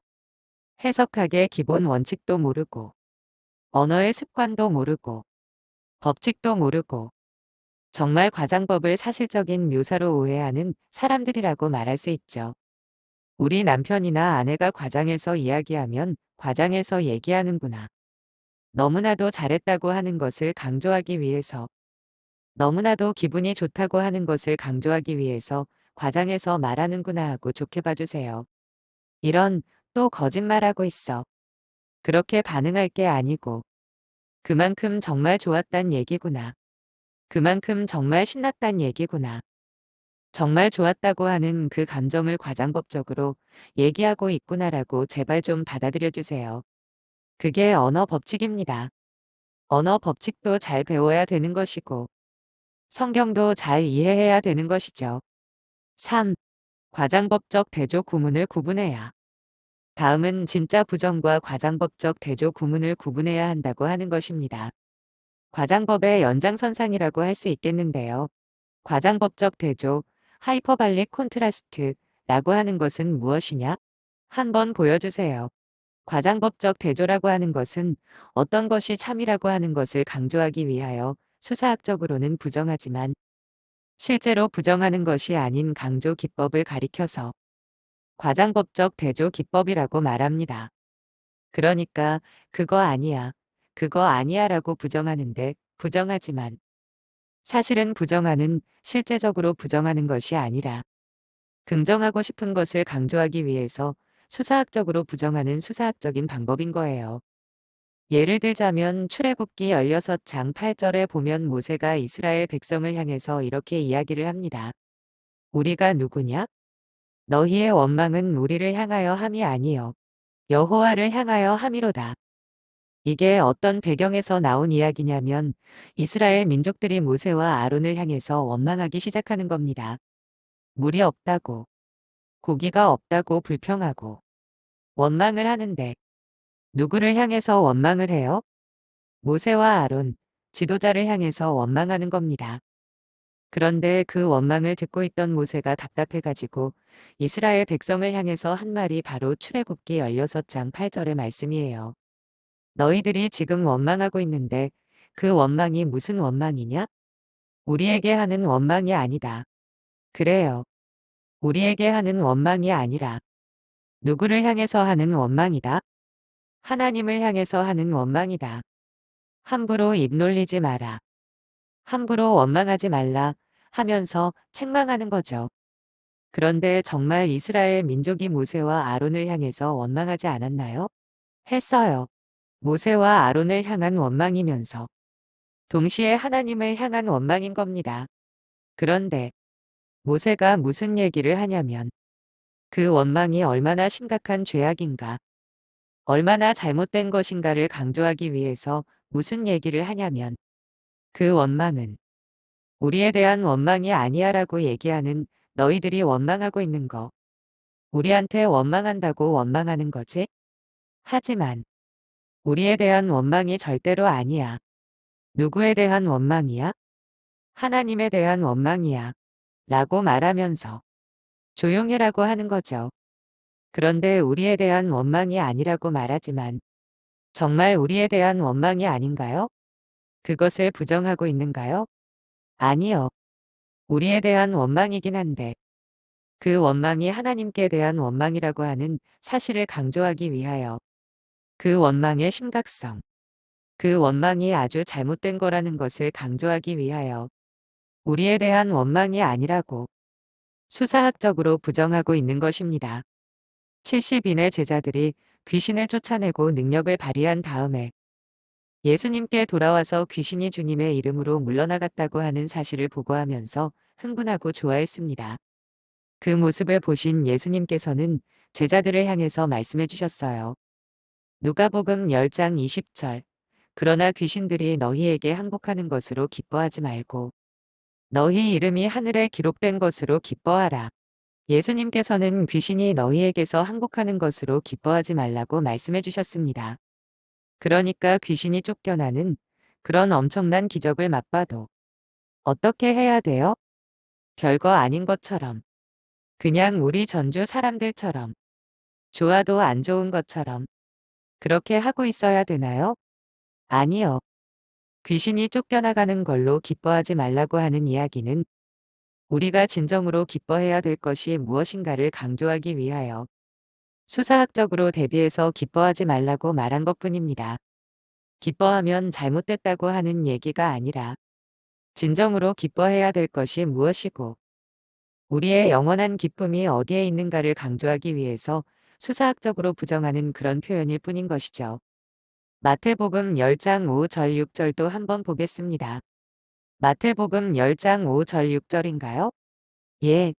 해석학의 기본 원칙도 모르고, 언어의 습관도 모르고, 법칙도 모르고, 정말 과장법을 사실적인 묘사로 오해하는 사람들이라고 말할 수 있죠. 우리 남편이나 아내가 과장해서 이야기하면 과장해서 얘기하는구나. 너무나도 잘했다고 하는 것을 강조하기 위해서, 너무나도 기분이 좋다고 하는 것을 강조하기 위해서 과장해서 말하는구나 하고 좋게 봐주세요. 이런, 또 거짓말하고 있어. 그렇게 반응할 게 아니고, 그만큼 정말 좋았단 얘기구나. 그만큼 정말 신났단 얘기구나. 정말 좋았다고 하는 그 감정을 과장법적으로 얘기하고 있구나라고 제발 좀 받아들여 주세요. 그게 언어 법칙입니다. 언어 법칙도 잘 배워야 되는 것이고, 성경도 잘 이해해야 되는 것이죠. 3. 과장법적 대조 구문을 구분해야. 다음은 진짜 부정과 과장법적 대조 구문을 구분해야 한다고 하는 것입니다. 과장법의 연장선상이라고 할 수 있겠는데요. 과장법적 대조, 하이퍼발릭 콘트라스트라고 하는 것은 무엇이냐? 한번 보여주세요. 과장법적 대조라고 하는 것은 어떤 것이 참이라고 하는 것을 강조하기 위하여 수사학적으로는 부정하지만 실제로 부정하는 것이 아닌 강조 기법을 가리켜서 과장법적 대조 기법이라고 말합니다. 그러니까 그거 아니야, 그거 아니야라고 부정하는데 부정하지만 사실은 부정하는 실제적으로 부정하는 것이 아니라 긍정하고 싶은 것을 강조하기 위해서 수사학적으로 부정하는 수사학적인 방법인 거예요. 예를 들자면 출애굽기 16장 8절에 보면 모세가 이스라엘 백성을 향해서 이렇게 이야기를 합니다. 우리가 누구냐? 너희의 원망은 우리를 향하여 함이 아니요 여호와를 향하여 함이로다. 이게 어떤 배경에서 나온 이야기냐면 이스라엘 민족들이 모세와 아론을 향해서 원망하기 시작하는 겁니다. 물이 없다고, 고기가 없다고 불평하고 원망을 하는데 누구를 향해서 원망을 해요? 모세와 아론, 지도자를 향해서 원망하는 겁니다. 그런데 그 원망을 듣고 있던 모세가 답답해가지고 이스라엘 백성을 향해서 한 말이 바로 출애굽기 16장 8절의 말씀이에요. 너희들이 지금 원망하고 있는데 그 원망이 무슨 원망이냐? 우리에게 하는 원망이 아니다. 그래요. 우리에게 하는 원망이 아니라 누구를 향해서 하는 원망이다? 하나님을 향해서 하는 원망이다. 함부로 입 놀리지 마라. 함부로 원망하지 말라 하면서 책망하는 거죠. 그런데 정말 이스라엘 민족이 모세와 아론을 향해서 원망하지 않았나요? 했어요. 모세와 아론을 향한 원망이면서 동시에 하나님을 향한 원망인 겁니다. 그런데 모세가 무슨 얘기를 하냐면 그 원망이 얼마나 심각한 죄악인가, 얼마나 잘못된 것인가를 강조하기 위해서 무슨 얘기를 하냐면 그 원망은 우리에 대한 원망이 아니야라고 얘기하는 너희들이 원망하고 있는 거. 우리한테 원망한다고 원망하는 거지? 하지만 우리에 대한 원망이 절대로 아니야. 누구에 대한 원망이야? 하나님에 대한 원망이야. 라고 말하면서 조용해라고 하는 거죠. 그런데 우리에 대한 원망이 아니라고 말하지만 정말 우리에 대한 원망이 아닌가요? 그것을 부정하고 있는가요? 아니요. 우리에 대한 원망이긴 한데 그 원망이 하나님께 대한 원망이라고 하는 사실을 강조하기 위하여 그 원망의 심각성, 그 원망이 아주 잘못된 거라는 것을 강조하기 위하여 우리에 대한 원망이 아니라고 수사학적으로 부정하고 있는 것입니다. 70인의 제자들이 귀신을 쫓아내고 능력을 발휘한 다음에 예수님께 돌아와서 귀신이 주님의 이름으로 물러나갔다고 하는 사실을 보고하면서 흥분하고 좋아했습니다. 그 모습을 보신 예수님께서는 제자들을 향해서 말씀해 주셨어요. 누가복음 10장 20절. 그러나 귀신들이 너희에게 항복하는 것으로 기뻐하지 말고 너희 이름이 하늘에 기록된 것으로 기뻐하라. 예수님께서는 귀신이 너희에게서 항복하는 것으로 기뻐하지 말라고 말씀해 주셨습니다. 그러니까 귀신이 쫓겨나는 그런 엄청난 기적을 맛봐도 어떻게 해야 돼요? 별거 아닌 것처럼. 그냥 우리 전주 사람들처럼. 좋아도 안 좋은 것처럼. 그렇게 하고 있어야 되나요? 아니요. 귀신이 쫓겨나가는 걸로 기뻐하지 말라고 하는 이야기는 우리가 진정으로 기뻐해야 될 것이 무엇인가를 강조하기 위하여 수사학적으로 대비해서 기뻐하지 말라고 말한 것뿐입니다. 기뻐하면 잘못됐다고 하는 얘기가 아니라 진정으로 기뻐해야 될 것이 무엇이고 우리의 영원한 기쁨이 어디에 있는가를 강조하기 위해서 수사학적으로 부정하는 그런 표현일 뿐인 것이죠. 마태복음 10장 5절 6절도 한번 보겠습니다. 마태복음 10장 5절 6절인가요? 예.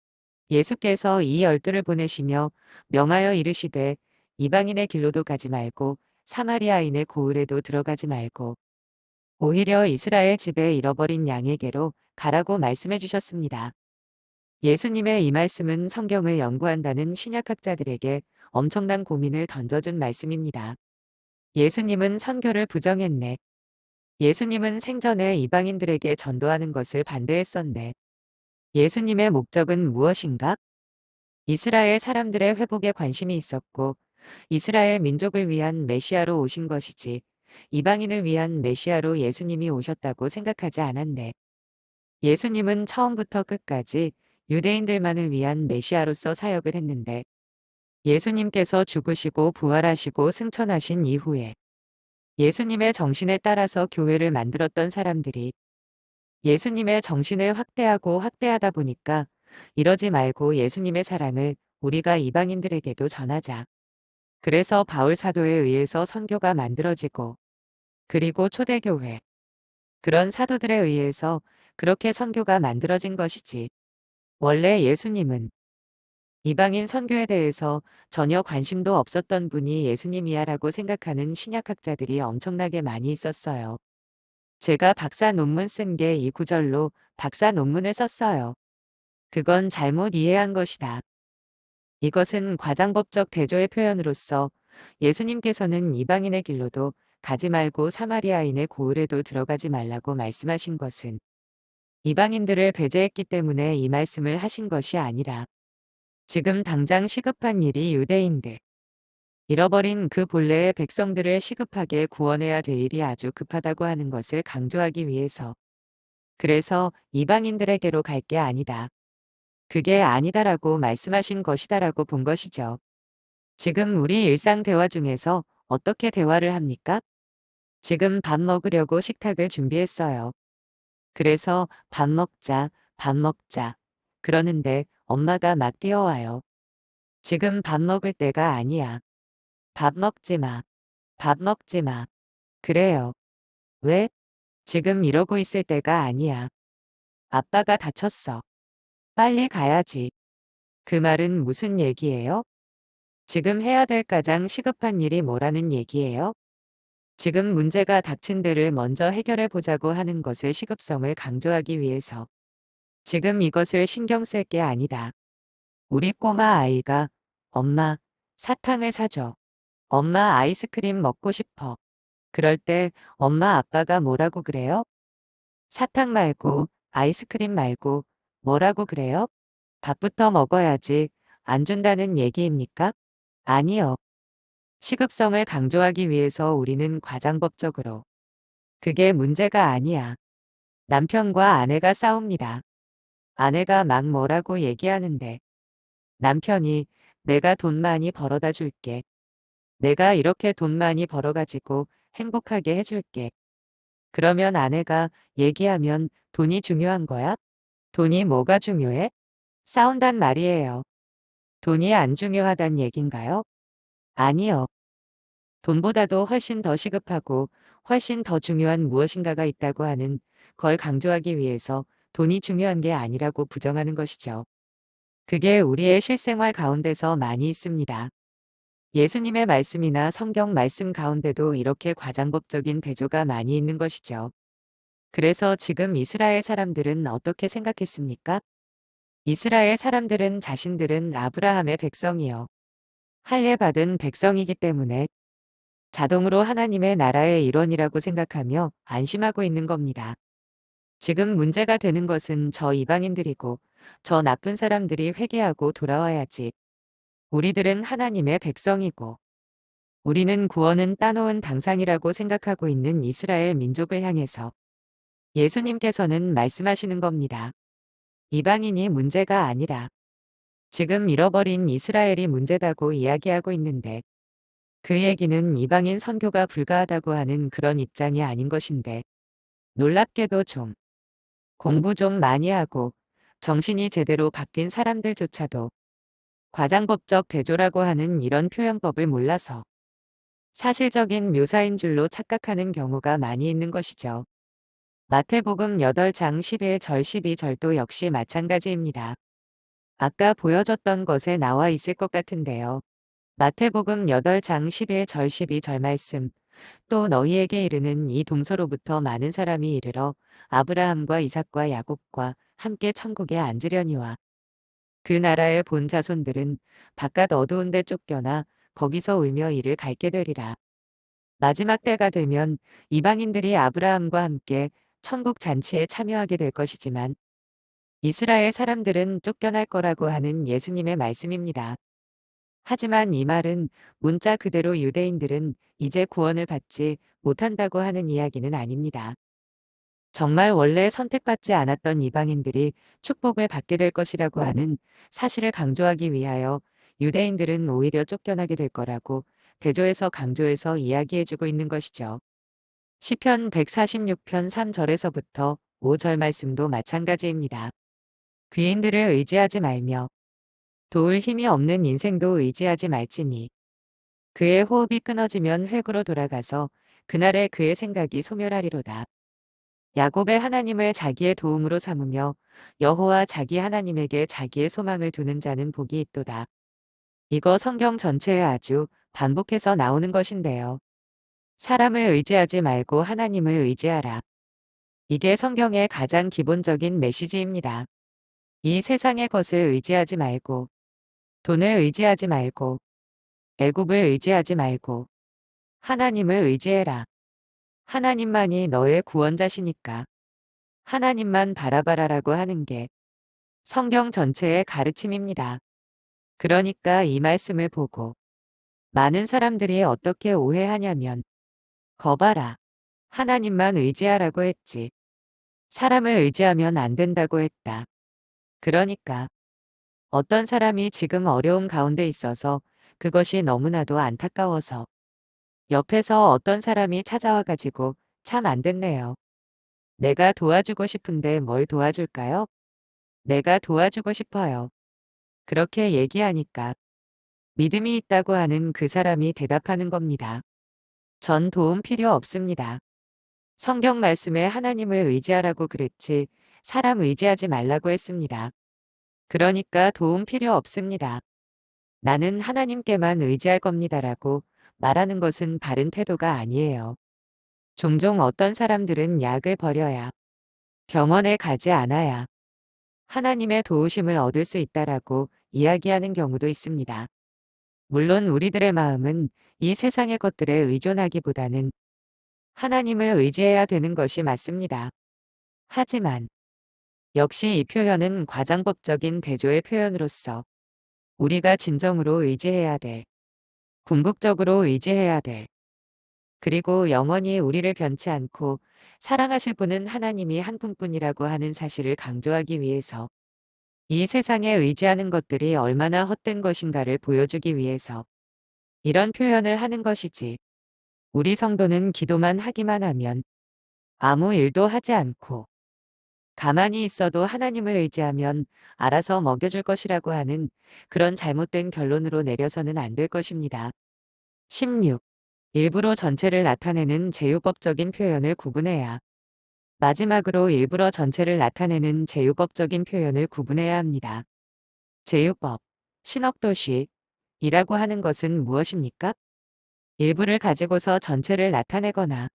예수께서 이 열두를 보내시며 명하여 이르시되 이방인의 길로도 가지 말고 사마리아인의 고을에도 들어가지 말고 오히려 이스라엘 집에 잃어버린 양에게로 가라고 말씀해 주셨습니다. 예수님의 이 말씀은 성경을 연구한다는 신약학자들에게 엄청난 고민을 던져준 말씀입니다. 예수님은 선교를 부정했네. 예수님은 생전에 이방인들에게 전도하는 것을 반대했었네. 예수님의 목적은 무엇인가? 이스라엘 사람들의 회복에 관심이 있었고 이스라엘 민족을 위한 메시아로 오신 것이지 이방인을 위한 메시아로 예수님이 오셨다고 생각하지 않았네. 예수님은 처음부터 끝까지 유대인들만을 위한 메시아로서 사역을 했는데 예수님께서 죽으시고 부활하시고 승천하신 이후에 예수님의 정신에 따라서 교회를 만들었던 사람들이 예수님의 정신을 확대하고 확대하다 보니까 이러지 말고 예수님의 사랑을 우리가 이방인들에게도 전하자. 그래서 바울 사도에 의해서 선교가 만들어지고 그리고 초대교회 그런 사도들에 의해서 그렇게 선교가 만들어진 것이지. 원래 예수님은 이방인 선교에 대해서 전혀 관심도 없었던 분이 예수님이야라고 생각하는 신약학자들이 엄청나게 많이 있었어요. 제가 박사 논문 쓴 게 이 구절로 박사 논문을 썼어요. 그건 잘못 이해한 것이다. 이것은 과장법적 대조의 표현으로서 예수님께서는 이방인의 길로도 가지 말고 사마리아인의 고을에도 들어가지 말라고 말씀하신 것은 이방인들을 배제했기 때문에 이 말씀을 하신 것이 아니라 지금 당장 시급한 일이 유대인들, 잃어버린 그 본래의 백성들을 시급하게 구원해야 될 일이 아주 급하다고 하는 것을 강조하기 위해서 그래서 이방인들에게로 갈 게 아니다. 그게 아니다라고 말씀하신 것이다라고 본 것이죠. 지금 우리 일상 대화 중에서 어떻게 대화를 합니까? 지금 밥 먹으려고 식탁을 준비했어요. 그래서 밥 먹자, 밥 먹자. 그러는데 엄마가 막 뛰어와요. 지금 밥 먹을 때가 아니야. 밥 먹지 마. 밥 먹지 마. 그래요. 왜? 지금 이러고 있을 때가 아니야. 아빠가 다쳤어. 빨리 가야지. 그 말은 무슨 얘기예요? 지금 해야 될 가장 시급한 일이 뭐라는 얘기예요? 지금 문제가 닥친 데를 먼저 해결해 보자고 하는 것의 시급성을 강조하기 위해서 지금 이것을 신경 쓸 게 아니다. 우리 꼬마 아이가 엄마, 사탕을 사줘. 엄마 아이스크림 먹고 싶어. 그럴 때 엄마 아빠가 뭐라고 그래요? 사탕 말고 아이스크림 말고 뭐라고 그래요? 밥부터 먹어야지 안 준다는 얘기입니까? 아니요. 시급성을 강조하기 위해서 우리는 과장법적으로 그게 문제가 아니야. 남편과 아내가 싸웁니다. 아내가 막 뭐라고 얘기하는데 남편이 내가 돈 많이 벌어다 줄게. 내가 이렇게 돈 많이 벌어가지고 행복하게 해줄게. 그러면 아내가 얘기하면 돈이 중요한 거야? 돈이 뭐가 중요해? 싸운단 말이에요. 돈이 안 중요하단 얘긴가요? 아니요. 돈보다도 훨씬 더 시급하고 훨씬 더 중요한 무엇인가가 있다고 하는 걸 강조하기 위해서 돈이 중요한 게 아니라고 부정하는 것이죠. 그게 우리의 실생활 가운데서 많이 있습니다. 예수님의 말씀이나 성경 말씀 가운데도 이렇게 과장법적인 대조가 많이 있는 것이죠. 그래서 지금 이스라엘 사람들은 어떻게 생각했습니까? 이스라엘 사람들은 자신들은 아브라함의 백성이요. 할례받은 백성이기 때문에 자동으로 하나님의 나라의 일원이라고 생각하며 안심하고 있는 겁니다. 지금 문제가 되는 것은 저 이방인들이고 저 나쁜 사람들이 회개하고 돌아와야지. 우리들은 하나님의 백성이고 우리는 구원은 따놓은 당상이라고 생각하고 있는 이스라엘 민족을 향해서 예수님께서는 말씀하시는 겁니다. 이방인이 문제가 아니라 지금 잃어버린 이스라엘이 문제다고 이야기하고 있는데 그 얘기는 이방인 선교가 불가하다고 하는 그런 입장이 아닌 것인데 놀랍게도 좀 공부 좀 많이 하고 정신이 제대로 바뀐 사람들조차도 과장법적 대조라고 하는 이런 표현법을 몰라서 사실적인 묘사인 줄로 착각하는 경우가 많이 있는 것이죠. 마태복음 8장 11절 12절도 역시 마찬가지입니다. 아까 보여줬던 것에 나와 있을 것 같은데요. 마태복음 8장 11절 12절 말씀. 또 너희에게 이르는 이 동서로부터 많은 사람이 이르러 아브라함과 이삭과 야곱과 함께 천국에 앉으려니와 그 나라의 본 자손들은 바깥 어두운 데 쫓겨나 거기서 울며 이를 갈게 되리라. 마지막 때가 되면 이방인들이 아브라함과 함께 천국 잔치에 참여하게 될 것이지만 이스라엘 사람들은 쫓겨날 거라고 하는 예수님의 말씀입니다. 하지만 이 말은 문자 그대로 유대인들은 이제 구원을 받지 못한다고 하는 이야기는 아닙니다. 정말 원래 선택받지 않았던 이방인들이 축복을 받게 될 것이라고 하는 사실을 강조하기 위하여 유대인들은 오히려 쫓겨나게 될 거라고 대조해서 강조해서 이야기해주고 있는 것이죠. 시편 146편 3절에서부터 5절 말씀도 마찬가지입니다. 귀인들을 의지하지 말며 도울 힘이 없는 인생도 의지하지 말지니 그의 호흡이 끊어지면 흙으로 돌아가서 그날에 그의 생각이 소멸하리로다. 야곱의 하나님을 자기의 도움으로 삼으며 여호와 자기 하나님에게 자기의 소망을 두는 자는 복이 있도다. 이거 성경 전체에 아주 반복해서 나오는 것인데요. 사람을 의지하지 말고 하나님을 의지하라. 이게 성경의 가장 기본적인 메시지입니다. 이 세상의 것을 의지하지 말고 돈을 의지하지 말고 애굽을 의지하지 말고 하나님을 의지해라. 하나님만이 너의 구원자시니까 하나님만 바라바라라고 하는 게 성경 전체의 가르침입니다. 그러니까 이 말씀을 보고 많은 사람들이 어떻게 오해하냐면 거봐라. 하나님만 의지하라고 했지. 사람을 의지하면 안 된다고 했다. 그러니까 어떤 사람이 지금 어려움 가운데 있어서 그것이 너무나도 안타까워서 옆에서 어떤 사람이 찾아와 가지고 참 안 됐네요. 내가 도와주고 싶은데 뭘 도와줄까요? 내가 도와주고 싶어요. 그렇게 얘기하니까 믿음이 있다고 하는 그 사람이 대답하는 겁니다. 전 도움 필요 없습니다. 성경 말씀에 하나님을 의지하라고 그랬지 사람 의지하지 말라고 했습니다. 그러니까 도움 필요 없습니다. 나는 하나님께만 의지할 겁니다라고 말하는 것은 바른 태도가 아니에요. 종종 어떤 사람들은 약을 버려야 병원에 가지 않아야 하나님의 도우심을 얻을 수 있다라고 이야기하는 경우도 있습니다. 물론 우리들의 마음은 이 세상의 것들에 의존하기보다는 하나님을 의지해야 되는 것이 맞습니다. 하지만 역시 이 표현은 과장법적인 대조의 표현으로서 우리가 진정으로 의지해야 될, 궁극적으로 의지해야 될, 그리고 영원히 우리를 변치 않고 사랑하실 분은 하나님이 한 분뿐이라고 하는 사실을 강조하기 위해서 이 세상에 의지하는 것들이 얼마나 헛된 것인가를 보여주기 위해서 이런 표현을 하는 것이지. 우리 성도는 기도만 하기만 하면 아무 일도 하지 않고 가만히 있어도 하나님을 의지하면 알아서 먹여줄 것이라고 하는 그런 잘못된 결론으로 내려서는 안 될 것입니다. 16. 일부러 전체를 나타내는 제휴법적인 표현을 구분해야. 마지막으로 일부러 전체를 나타내는 제휴법적인 표현을 구분해야 합니다. 제휴법, 신억도시 이라고 하는 것은 무엇입니까? 일부를 가지고서 전체를 나타내거나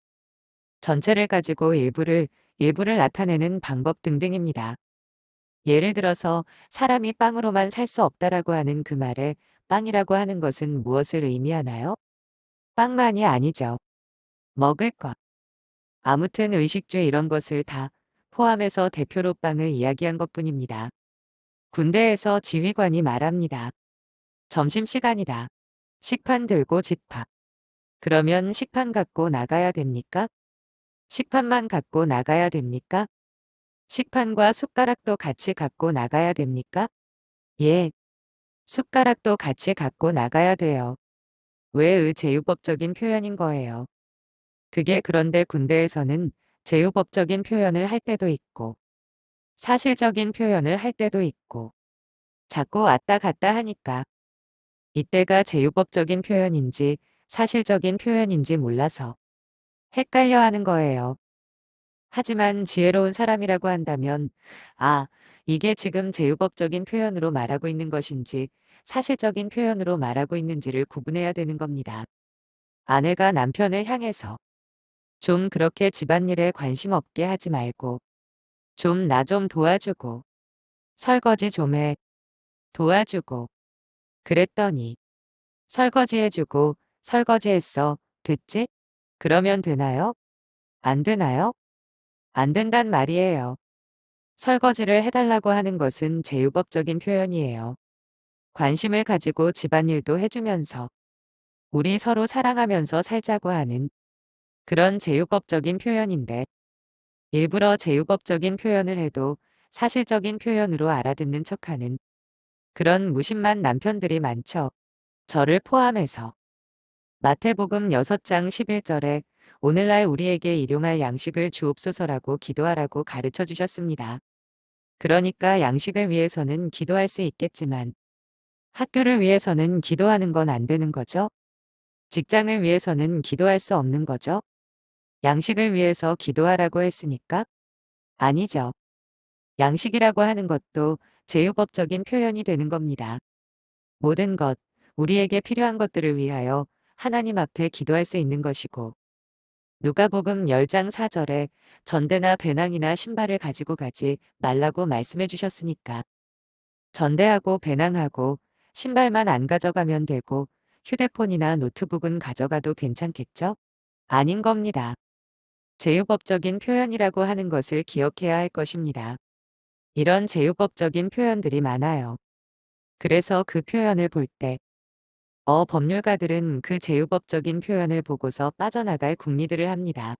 전체를 가지고 일부를 나타내는 방법 등등입니다. 예를 들어서 사람이 빵으로만 살 수 없다라고 하는 그 말에 빵이라고 하는 것은 무엇을 의미하나요? 빵만이 아니죠. 먹을 것. 아무튼 의식주 이런 것을 다 포함해서 대표로 빵을 이야기한 것뿐입니다. 군대에서 지휘관이 말합니다. 점심시간이다. 식판 들고 집합. 그러면 식판 갖고 나가야 됩니까? 식판만 갖고 나가야 됩니까? 식판과 숟가락도 같이 갖고 나가야 됩니까? 예, 숟가락도 같이 갖고 나가야 돼요. 왜의 제휴법적인 표현인 거예요. 그게 그런데 군대에서는 제휴법적인 표현을 할 때도 있고 사실적인 표현을 할 때도 있고 자꾸 왔다 갔다 하니까 이때가 제휴법적인 표현인지 사실적인 표현인지 몰라서 헷갈려 하는 거예요. 하지만 지혜로운 사람이라고 한다면 아, 이게 지금 제휴법적인 표현으로 말하고 있는 것인지 사실적인 표현으로 말하고 있는지를 구분해야 되는 겁니다. 아내가 남편을 향해서 좀 그렇게 집안일에 관심 없게 하지 말고 좀 나 좀 도와주고 설거지 좀 해 도와주고 그랬더니 설거지해주고 설거지했어 됐지? 그러면 되나요? 안 되나요? 안 된단 말이에요. 설거지를 해달라고 하는 것은 제휴법적인 표현이에요. 관심을 가지고 집안일도 해주면서 우리 서로 사랑하면서 살자고 하는 그런 제휴법적인 표현인데 일부러 제휴법적인 표현을 해도 사실적인 표현으로 알아듣는 척하는 그런 무심한 남편들이 많죠. 저를 포함해서. 마태복음 6장 11절에 오늘날 우리에게 일용할 양식을 주옵소서라고 기도하라고 가르쳐 주셨습니다. 그러니까 양식을 위해서는 기도할 수 있겠지만 학교를 위해서는 기도하는 건 안 되는 거죠? 직장을 위해서는 기도할 수 없는 거죠? 양식을 위해서 기도하라고 했으니까? 아니죠. 양식이라고 하는 것도 제휴법적인 표현이 되는 겁니다. 모든 것, 우리에게 필요한 것들을 위하여 하나님 앞에 기도할 수 있는 것이고 누가복음 10장 4절에 전대나 배낭이나 신발을 가지고 가지 말라고 말씀해 주셨으니까 전대하고 배낭하고 신발만 안 가져가면 되고 휴대폰이나 노트북은 가져가도 괜찮겠죠? 아닌 겁니다. 제휴법적인 표현이라고 하는 것을 기억해야 할 것입니다. 이런 제휴법적인 표현들이 많아요. 그래서 그 표현을 볼 때, 법률가들은 그 제휴법적인 표현을 보고서 빠져나갈 궁리들을 합니다.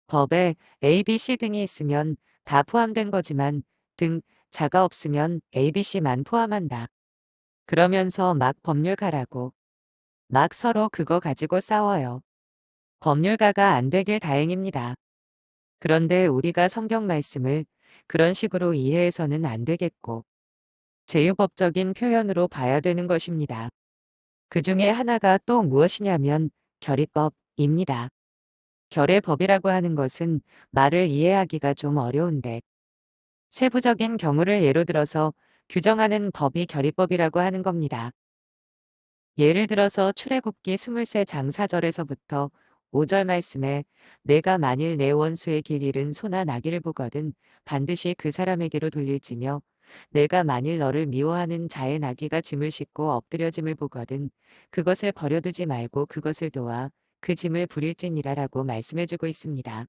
법에 A, B, C 등이 있으면 다 포함된 거지만 등, 자가 없으면 A, B, C만 포함한다. 그러면서 막 법률가라고 막 서로 그거 가지고 싸워요. 법률가가 안 되길 다행입니다. 그런데 우리가 성경 말씀을 그런 식으로 이해해서는 안 되겠고 제휴법적인 표현으로 봐야 되는 것입니다. 그 중에 하나가 또 무엇이냐면 결의법입니다. 결의 법이라고 하는 것은 말을 이해하기가 좀 어려운데 세부적인 경우를 예로 들어서 규정하는 법이 결의법이라고 하는 겁니다. 예를 들어서 출애굽기 23장 4절에서부터 5절 말씀에 내가 만일 내 원수의 길 잃은 소나 나귀를 보거든 반드시 그 사람에게로 돌릴지며 내가 만일 너를 미워하는 자의 나귀가 짐을 싣고 엎드려짐을 보거든 그것을 버려두지 말고 그것을 도와 그 짐을 부릴지니라라고 말씀해주고 있습니다.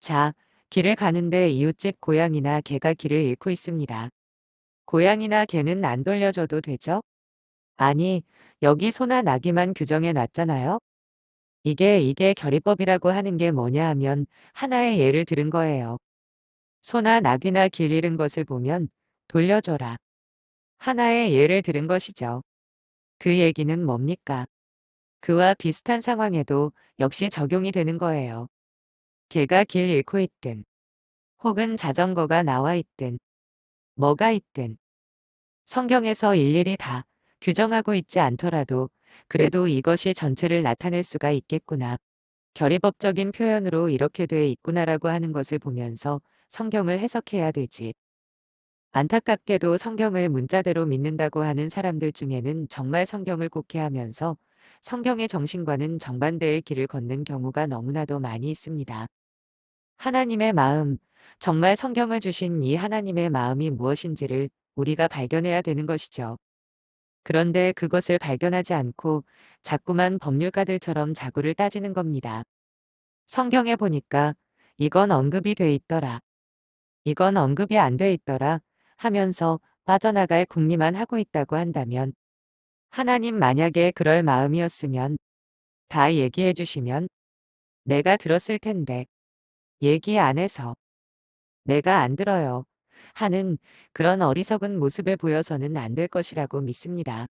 자, 길을 가는데 이웃집 고양이나 개가 길을 잃고 있습니다. 고양이나 개는 안 돌려줘도 되죠? 아니, 여기 소나 나귀만 규정해 놨잖아요? 이게 결의법이라고 하는 게 뭐냐 하면 하나의 예를 들은 거예요. 소나 나귀나 길 잃은 것을 보면 돌려줘라. 하나의 예를 들은 것이죠. 그 얘기는 뭡니까? 그와 비슷한 상황에도 역시 적용이 되는 거예요. 개가 길 잃고 있든, 혹은 자전거가 나와 있든, 뭐가 있든, 성경에서 일일이 다 규정하고 있지 않더라도 그래도 이것이 전체를 나타낼 수가 있겠구나. 결의법적인 표현으로 이렇게 돼 있구나라고 하는 것을 보면서 성경을 해석해야 되지. 안타깝게도 성경을 문자대로 믿는다고 하는 사람들 중에는 정말 성경을 곡해하면서 성경의 정신과는 정반대의 길을 걷는 경우가 너무나도 많이 있습니다. 하나님의 마음, 정말 성경을 주신 이 하나님의 마음이 무엇인지를 우리가 발견해야 되는 것이죠. 그런데 그것을 발견하지 않고 자꾸만 법률가들처럼 자구를 따지는 겁니다. 성경에 보니까 이건 언급이 돼 있더라. 이건 언급이 안 돼 있더라 하면서 빠져나갈 궁리만 하고 있다고 한다면 하나님 만약에 그럴 마음이었으면 다 얘기해 주시면 내가 들었을 텐데 얘기 안 해서 내가 안 들어요 하는 그런 어리석은 모습을 보여서는 안 될 것이라고 믿습니다.